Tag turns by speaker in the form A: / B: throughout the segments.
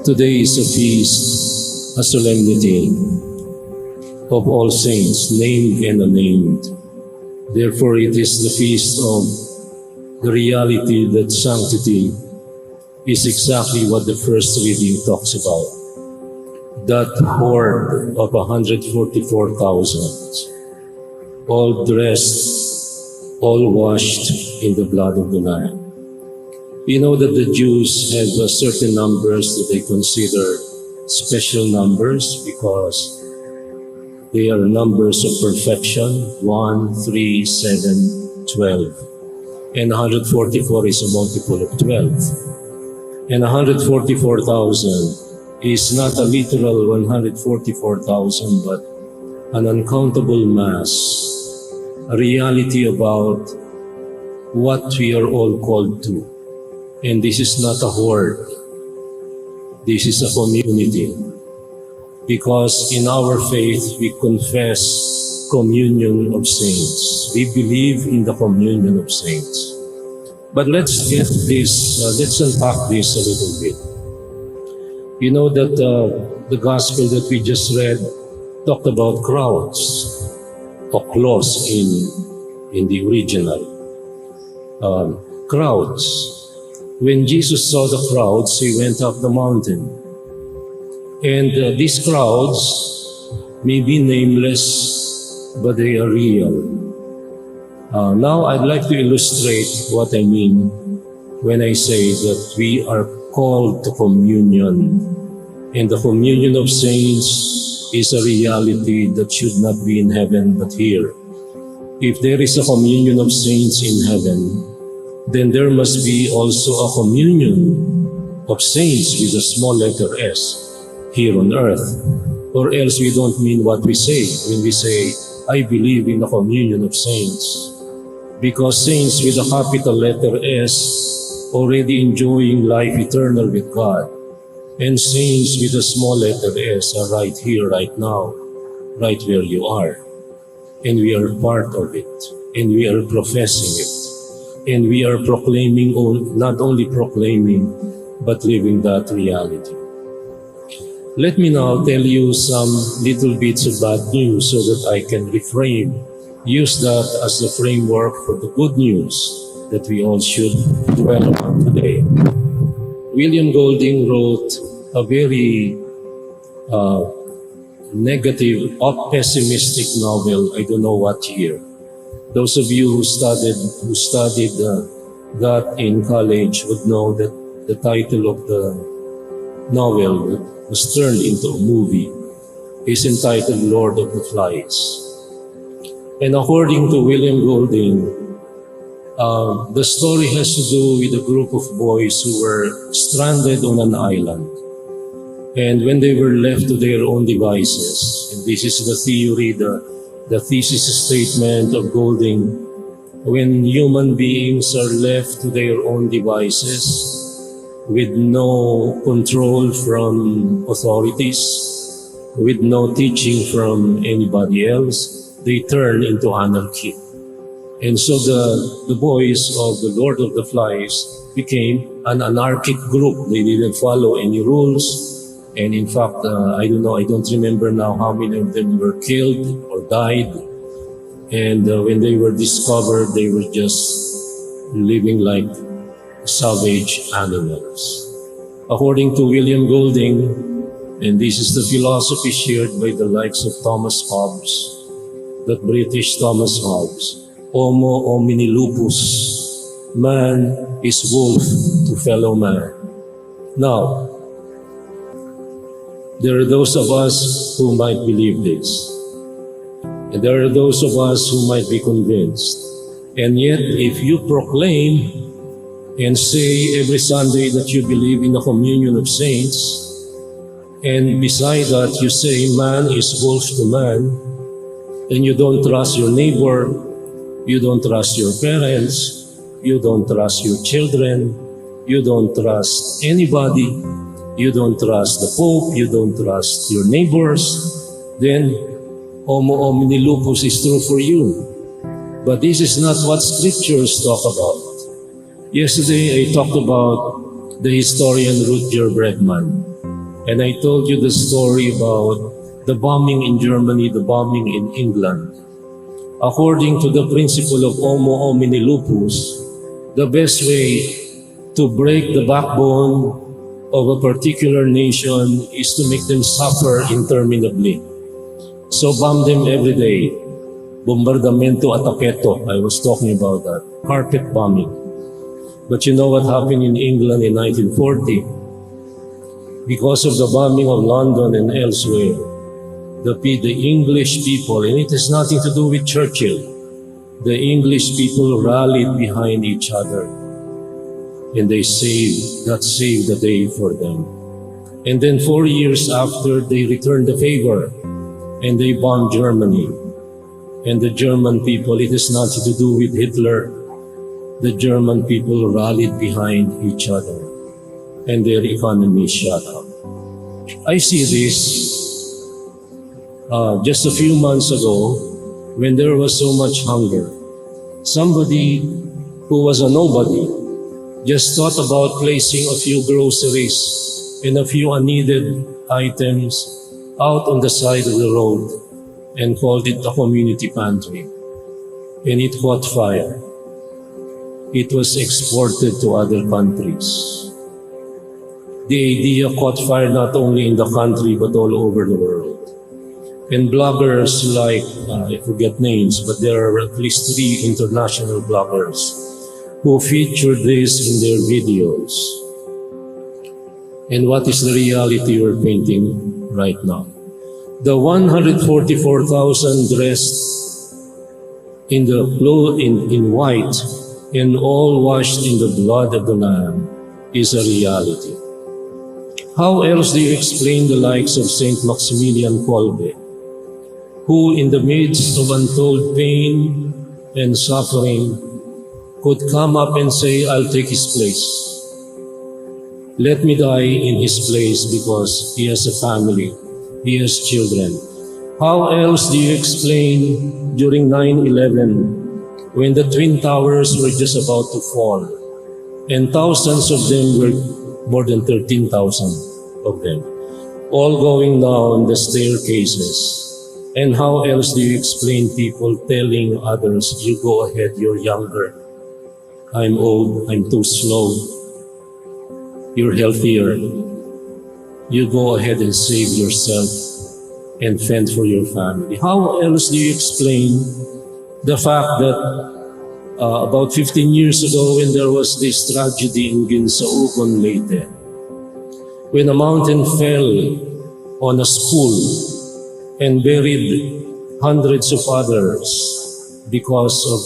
A: Today is a feast, a solemnity of all saints, named and unnamed. Therefore, it is the feast of the reality that sanctity is exactly what the first reading talks about. That horde of 144,000, all dressed, all washed in the blood of the Lamb. You know that the Jews have certain numbers that they consider special numbers because they are numbers of perfection, 1, 3, 7, 12. And 144 is a multiple of 12. And 144,000 is not a literal 144,000, but an uncountable mass, a reality about what we are all called to. And this is not a horde. This is a community. Because in our faith, we confess communion of saints. We believe in the communion of saints. But let's get this, let's unpack this a little bit. You know that the gospel that we just read talked about crowds, oklos in the original. Crowds. When Jesus saw the crowds, he went up the mountain. And these crowds may be nameless, but they are real. Now I'd like to illustrate what I mean when I say that we are called to communion. And the communion of saints is a reality that should not be in heaven but here. If there is a communion of saints in heaven, then there must be also a communion of saints with a small letter S here on earth. Or else we don't mean what we say when we say, I believe in the communion of saints. Because saints with a capital letter S already enjoying life eternal with God. And saints with a small letter S are right here, right now, right where you are. And we are part of it. And we are professing it. And we are proclaiming, not only proclaiming, but living that reality. Let me now tell you some little bits of bad news so that I can use that as the framework for the good news that we all should dwell on today. William Golding wrote a very negative or pessimistic novel, I don't know what year. Those of you who studied that in college would know that the title of the novel that was turned into a movie is entitled Lord of the Flies. And according to William Golding, the story has to do with a group of boys who were stranded on an island. And when they were left to their own devices, and this is the theory, the thesis statement of Golding, when human beings are left to their own devices with no control from authorities, with no teaching from anybody else, they turn into anarchy. And so the boys of the Lord of the Flies became an anarchic group. They didn't follow any rules. And in fact, I don't remember now how many of them were killed or died. And when they were discovered, they were just living like savage animals. According to William Golding, and this is the philosophy shared by the likes of Thomas Hobbes, that British Thomas Hobbes, Homo homini lupus, man is wolf to fellow man. Now, there are those of us who might believe this. And there are those of us who might be convinced. And yet, if you proclaim and say every Sunday that you believe in the communion of saints, and beside that you say man is wolf to man, and you don't trust your neighbor, you don't trust your parents, you don't trust your children, you don't trust anybody, you don't trust the Pope, you don't trust your neighbors, then Homo homini lupus is true for you. But this is not what scriptures talk about. Yesterday I talked about the historian Rutger Bregman. And I told you the story about the bombing in Germany, the bombing in England. According to the principle of homo homini lupus, the best way to break the backbone of a particular nation is to make them suffer interminably. So bomb them every day. Bombardamento ataketo, I was talking about that. Carpet bombing. But you know what happened in England in 1940? Because of the bombing of London and elsewhere, the English people, and it has nothing to do with Churchill, the English people rallied behind each other, and God saved the day for them. And then 4 years after, they returned the favor, and they bombed Germany. And the German people, it has nothing to do with Hitler, the German people rallied behind each other, and their economy shut up. I see this just a few months ago when there was so much hunger. Somebody who was a nobody just thought about placing a few groceries and a few unneeded items out on the side of the road and called it a community pantry. And it caught fire. It was exported to other countries. The idea caught fire not only in the country but all over the world. And bloggers like, I forget names, but there are at least 3 international bloggers who featured this in their videos. And what is the reality we're painting right now? The 144,000 dressed in white and all washed in the blood of the Lamb is a reality. How else do you explain the likes of Saint Maximilian Kolbe, who in the midst of untold pain and suffering could come up and say, I'll take his place. Let me die in his place because he has a family, he has children. How else do you explain during 9/11 when the Twin Towers were just about to fall and thousands of them were, more than 13,000 of them, all going down the staircases? And how else do you explain people telling others, you go ahead, you're younger, I'm old, I'm too slow, you're healthier, you go ahead and save yourself and fend for your family? How else do you explain the fact that about 15 years ago when there was this tragedy in Ginsaugon, Leyte, when a mountain fell on a school and buried hundreds of others because of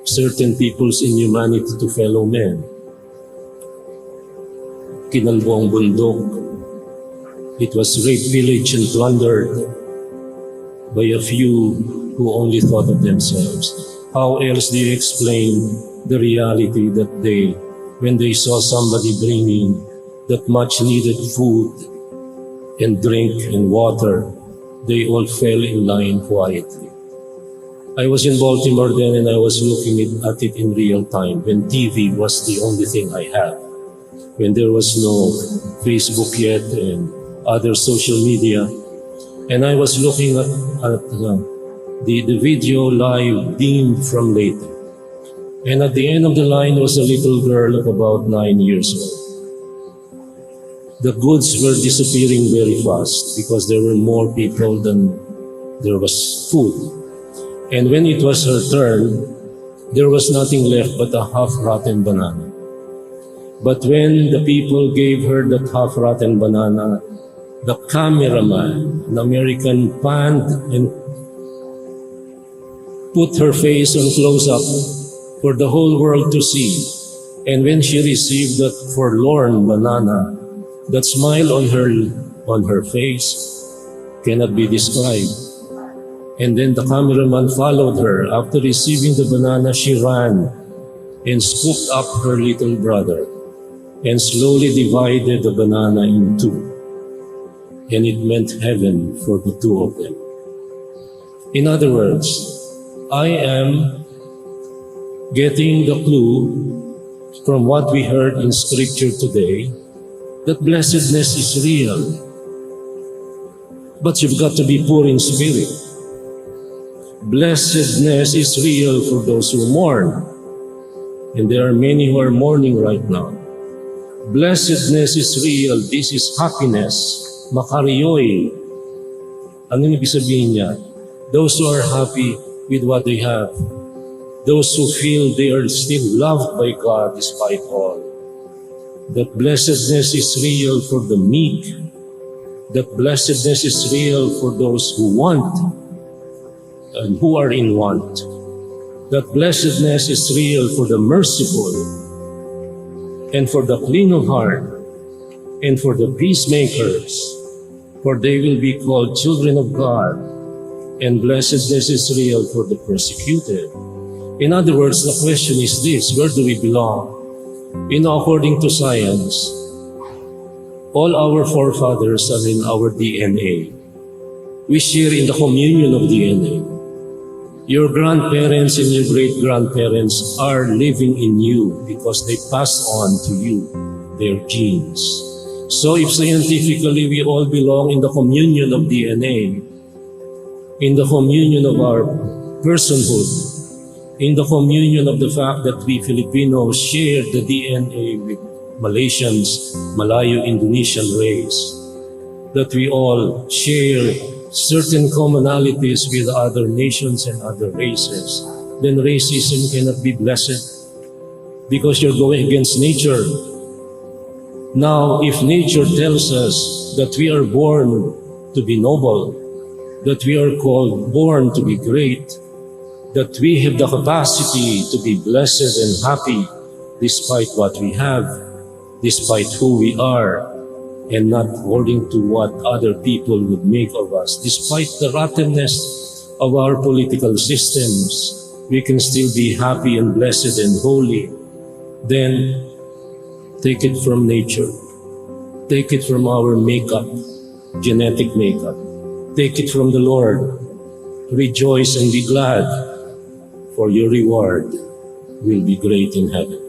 A: certain people's inhumanity to fellow men? Kinalbo ang bundok. It was raped, pillaged, and plundered by a few who only thought of themselves. How else do you explain the reality that when they saw somebody bringing that much needed food and drink and water, they all fell in line quietly? I was in Baltimore then and I was looking at it in real time when TV was the only thing I had, when there was no Facebook yet and other social media. And I was looking at the video live beamed from Leyte. And at the end of the line was a little girl of about 9 years old. The goods were disappearing very fast because there were more people than there was food. And when it was her turn, there was nothing left but a half-rotten banana. But when the people gave her that half-rotten banana, the cameraman, an American, panned and put her face on close-up for the whole world to see. And when she received that forlorn banana, that smile on her face cannot be described. And then the cameraman followed her. After receiving the banana, she ran and scooped up her little brother and slowly divided the banana in two. And it meant heaven for the two of them. In other words, I am getting the clue from what we heard in Scripture today that blessedness is real. But you've got to be poor in spirit. Blessedness is real for those who mourn. And there are many who are mourning right now. Blessedness is real. This is happiness. Makariyoy. Ano ibig sabihin niya? Those who are happy with what they have. Those who feel they are still loved by God despite all. That blessedness is real for the meek. That blessedness is real for those who want and who are in want. That blessedness is real for the merciful and for the clean of heart and for the peacemakers, for they will be called children of God. And blessedness is real for the persecuted. In other words, the question is this: where do we belong? According to science, all our forefathers are in our DNA. We share in the communion of DNA. Your grandparents and your great-grandparents are living in you because they passed on to you their genes. So if scientifically we all belong in the communion of DNA, in the communion of our personhood, in the communion of the fact that we Filipinos share the DNA with Malaysians, Malayo-Indonesian race, that we all share certain commonalities with other nations and other races, then racism cannot be blessed because you're going against nature. Now, if nature tells us that we are born to be noble, that we are born to be great, that we have the capacity to be blessed and happy despite what we have, despite who we are, and not according to what other people would make of us. Despite the rottenness of our political systems, we can still be happy and blessed and holy. Then take it from nature. Take it from our makeup, genetic makeup. Take it from the Lord. Rejoice and be glad, for your reward will be great in heaven.